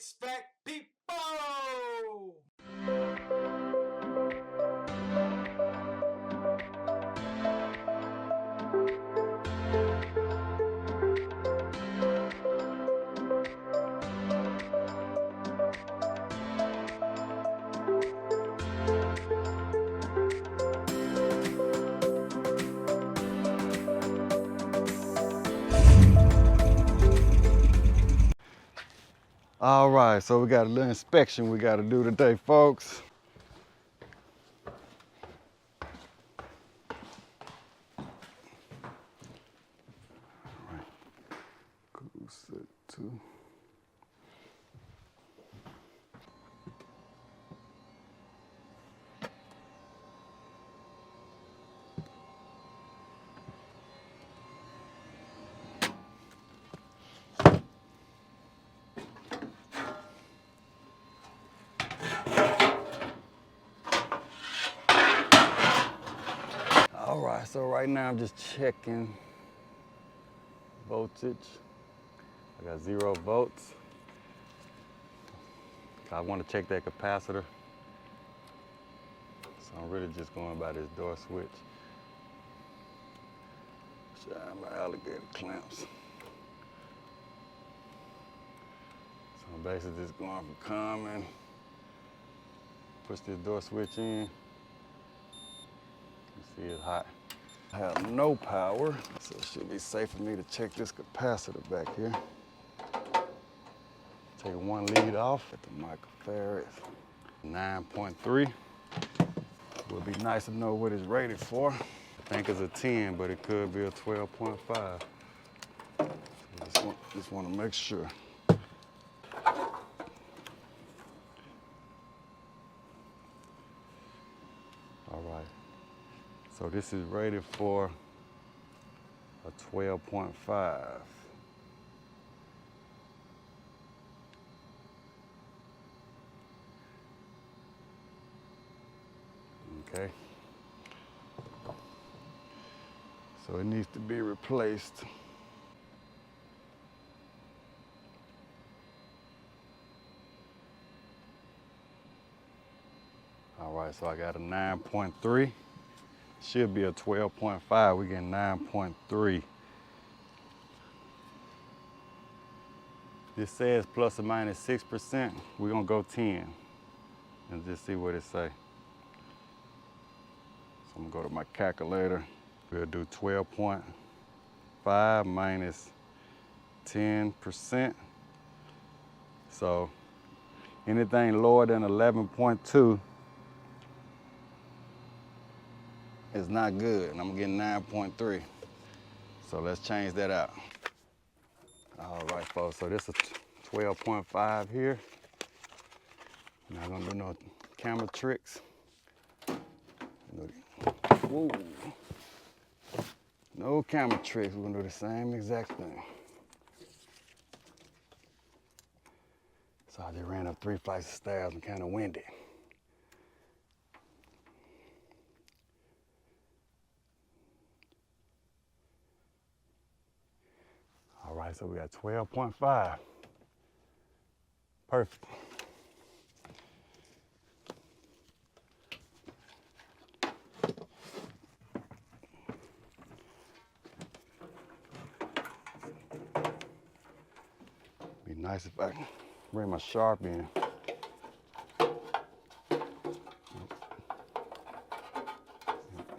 HVAC people! All right, so we got a little inspection we got to do today, folks. All right, cool set two. All right, so right now I'm just checking voltage. I got 0 volts. I want to check that capacitor. So I'm really just going by this door switch. Shine my alligator clamps. So I'm basically just going from common, push this door switch in. You see it's hot. I have no power, so it should be safe for me to check this capacitor back here. Take one lead off at the microfarad, 9.3. Would be nice to know what it's rated for. I think it's a 10, but it could be a 12.5. Just want to make sure. All right. So this is rated for a 12.5. Okay. So it needs to be replaced. All right, so I got a 9.3. Should be a 12.5. We're getting 9.3. This says plus or minus 6%. We're gonna go 10 and just see what it say. So I'm gonna go to my calculator. We'll do 12.5 minus 10%. So anything lower than 11.2 is not good, and I'm getting 9.3. So let's change that out. All right, folks, so this is 12.5 here. Not gonna do no camera tricks. Whoa. No camera tricks, we're gonna do the same exact thing. So I just ran up 3 flights of stairs and kind of winded. All right, so we got 12.5. Perfect. Be nice if I can bring my sharp in.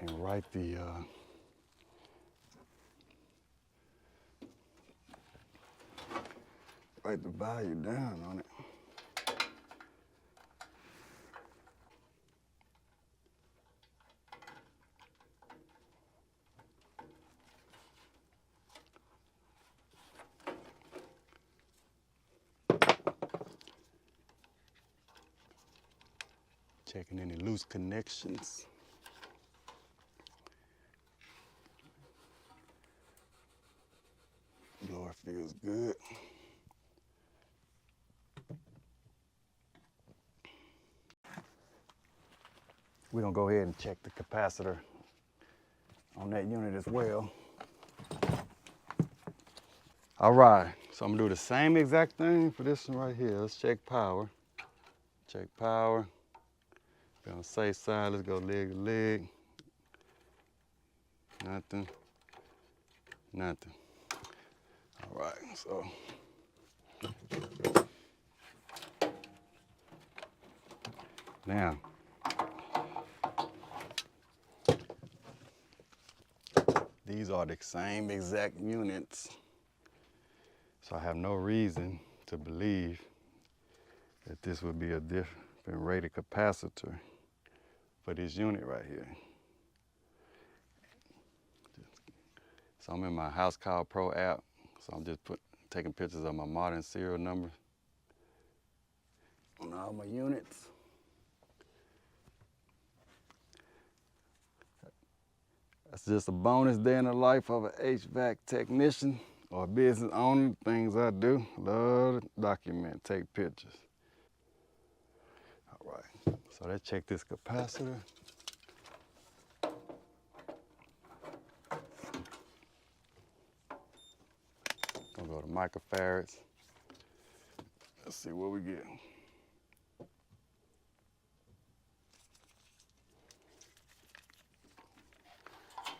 And write the value down on it. Checking any loose connections. Blower feels good. We're gonna go ahead and check the capacitor on that unit as well. All right, so I'm gonna do the same exact thing for this one right here. Let's check power. Check power. Be on the safe side, let's go leg to leg. Nothing, nothing. All right, so. Now, these are the same exact units. So I have no reason to believe that this would be a different rated capacitor for this unit right here. So I'm in my House Call Pro app. So I'm just taking pictures of my modern serial numbers on all my units. That's just a bonus day in the life of an HVAC technician or business owner. Things I do, love to document, take pictures. All right, so let's check this capacitor. Gonna go to microfarads. Let's see what we get.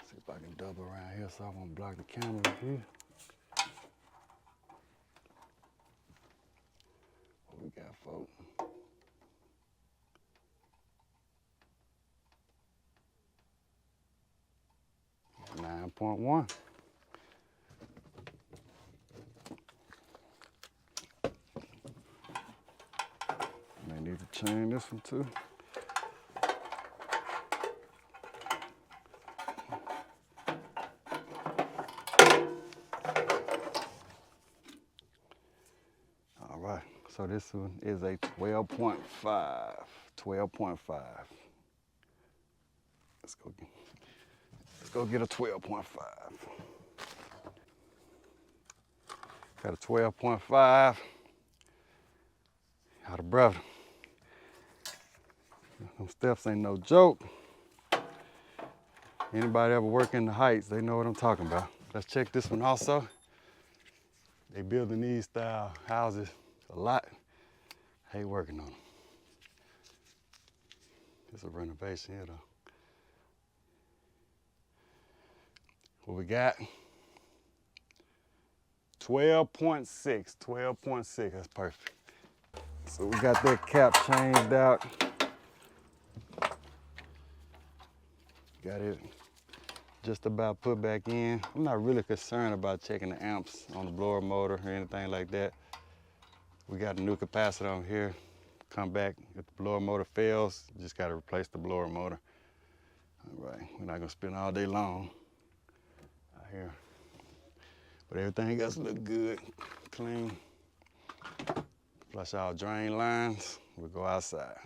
See if I can double around here so I won't block the camera here. What we got, folks? .1. May need to change this one too. All right, so this one is a 12.5. 12.5. Let's go get a 12.5. Got a 12.5. Out of breath. Them steps ain't no joke. Anybody ever work in the heights, they know what I'm talking about. Let's check this one also. They building these style houses a lot. I hate working on them. It's a renovation here though. What we got? 12.6, 12.6, that's perfect. So we got that cap changed out. Got it just about put back in. I'm not really concerned about checking the amps on the blower motor or anything like that. We got a new capacitor on here. Come back, if the blower motor fails, just gotta replace the blower motor. All right, we're not gonna spend all day long out here. But everything else look good, clean. Flush our drain lines, we'll go outside.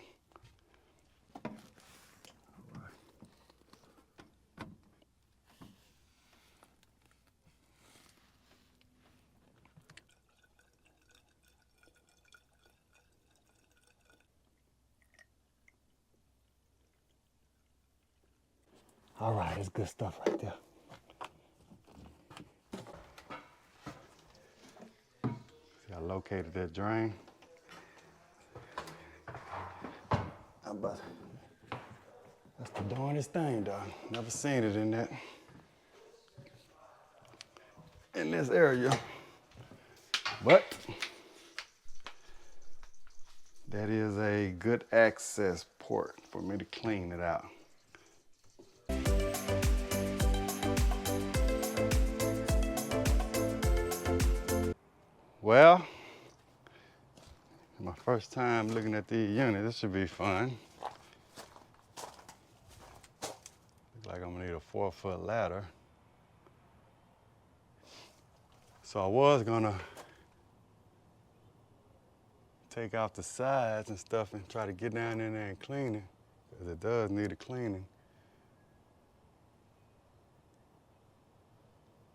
All right, that's good stuff right there. See, I located that drain. That's the darndest thing, dog. Never seen it in this area. But that is a good access port for me to clean it out. Well, my first time looking at these units, this should be fun. Looks like I'm gonna need a 4-foot ladder. So I was gonna take off the sides and stuff and try to get down in there and clean it, because it does need a cleaning.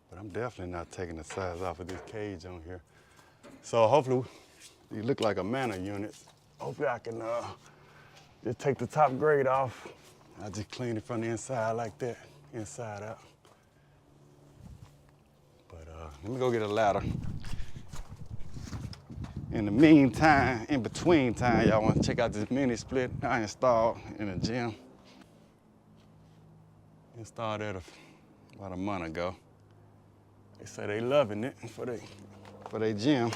But I'm definitely not taking the sides off of this cage on here. So hopefully, these look like a Mana units. Hopefully I can just take the top grade off. I just clean it from the inside like that, inside out. But Let me go get a ladder. In the meantime, in between time, y'all want to check out this mini split I installed in the gym. Installed that about a month ago. They say they loving it for their gym.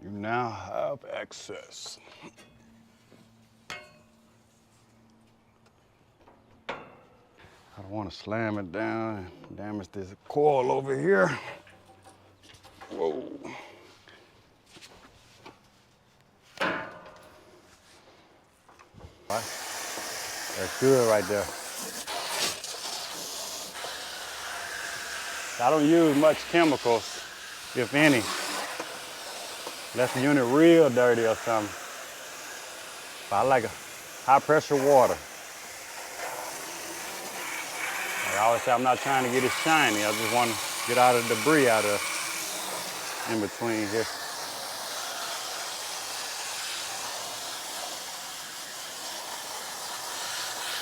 You now have access. I don't want to slam it down and damage this coil over here. Whoa. That's good right there. I don't use much chemicals, if any. Unless the unit real dirty or something. But I like a high pressure water. Like I always say, I'm not trying to get it shiny. I just want to get all the debris out of in between here.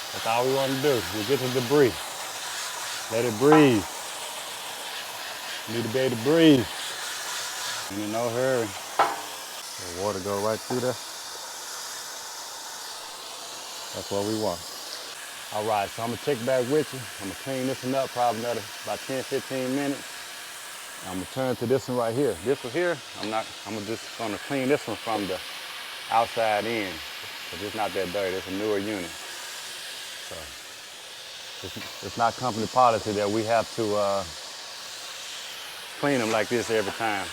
That's all we want to do. We get the debris. Let it breathe. You need to be able to breathe. And in no hurry. The water go right through there. That's what we want. All right, so I'm gonna check back with you. I'm gonna clean this one up probably another about 10, 15 minutes. I'm gonna turn to this one right here. This one here, I'm just gonna clean this one from the outside in. Because it's not that dirty, it's a newer unit. So it's not company policy that we have to clean them like this every time.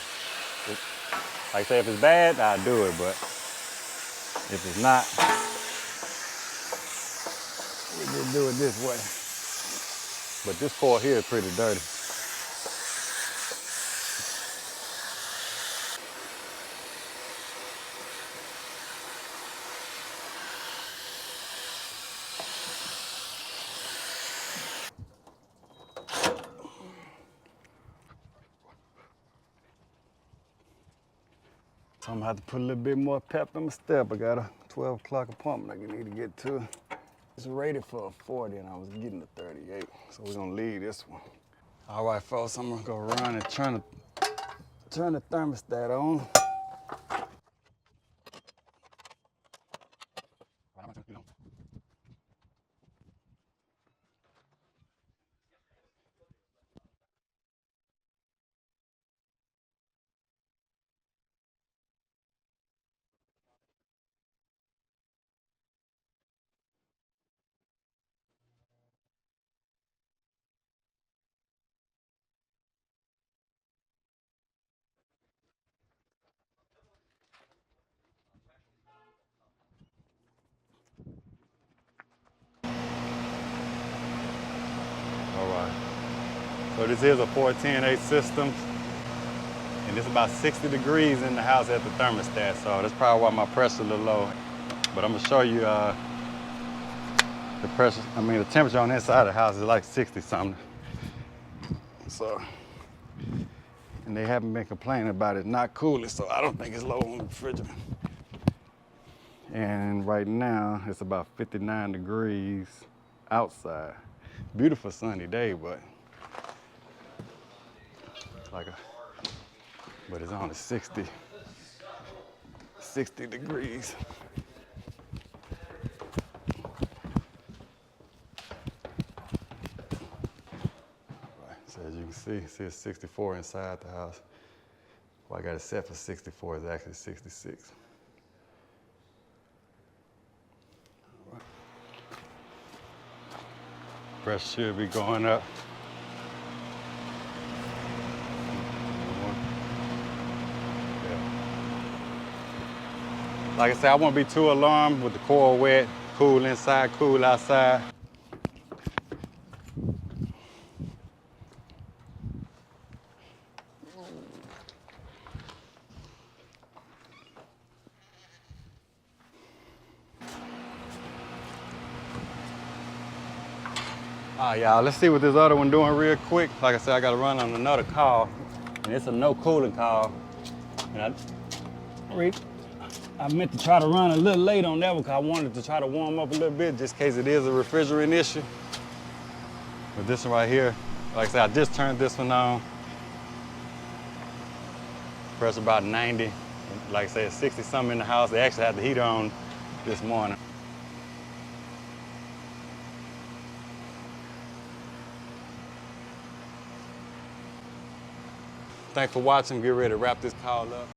Like I say, if it's bad, I'll do it, but if it's not, we just do it this way. But this coil here is pretty dirty. So I'm gonna have to put a little bit more pep in my step. I got a 12 o'clock appointment I need to get to. It's rated for a 40 and I was getting a 38. So we're gonna leave this one. All right, folks, I'm gonna go around and turn the thermostat on. All right. So this is a 410A system, and it's about 60 degrees in the house at the thermostat, so that's probably why my pressure's a little low. But I'm gonna show you the temperature on the inside of the house is like 60 something. So, and they haven't been complaining about it not cooling, so I don't think it's low on the refrigerant. And right now, it's about 59 degrees outside. Beautiful sunny day, but but it's only 60 degrees. Right, so as you can see it's 64 inside the house. Well, I got it set for 64, it's actually 66. Right. Pressure should be going up. Like I said, I won't be too alarmed with the coil wet, cool inside, cool outside. All right, y'all, let's see what this other one doing real quick. Like I said, I gotta run on another call, and it's a no cooling call. And I meant to try to run a little late on that one because I wanted to try to warm up a little bit just in case it is a refrigerant issue. But this one right here, like I said, I just turned this one on. Pressure about 90. Like I said, 60 something in the house. They actually had the heater on this morning. Thanks for watching. Get ready to wrap this call up.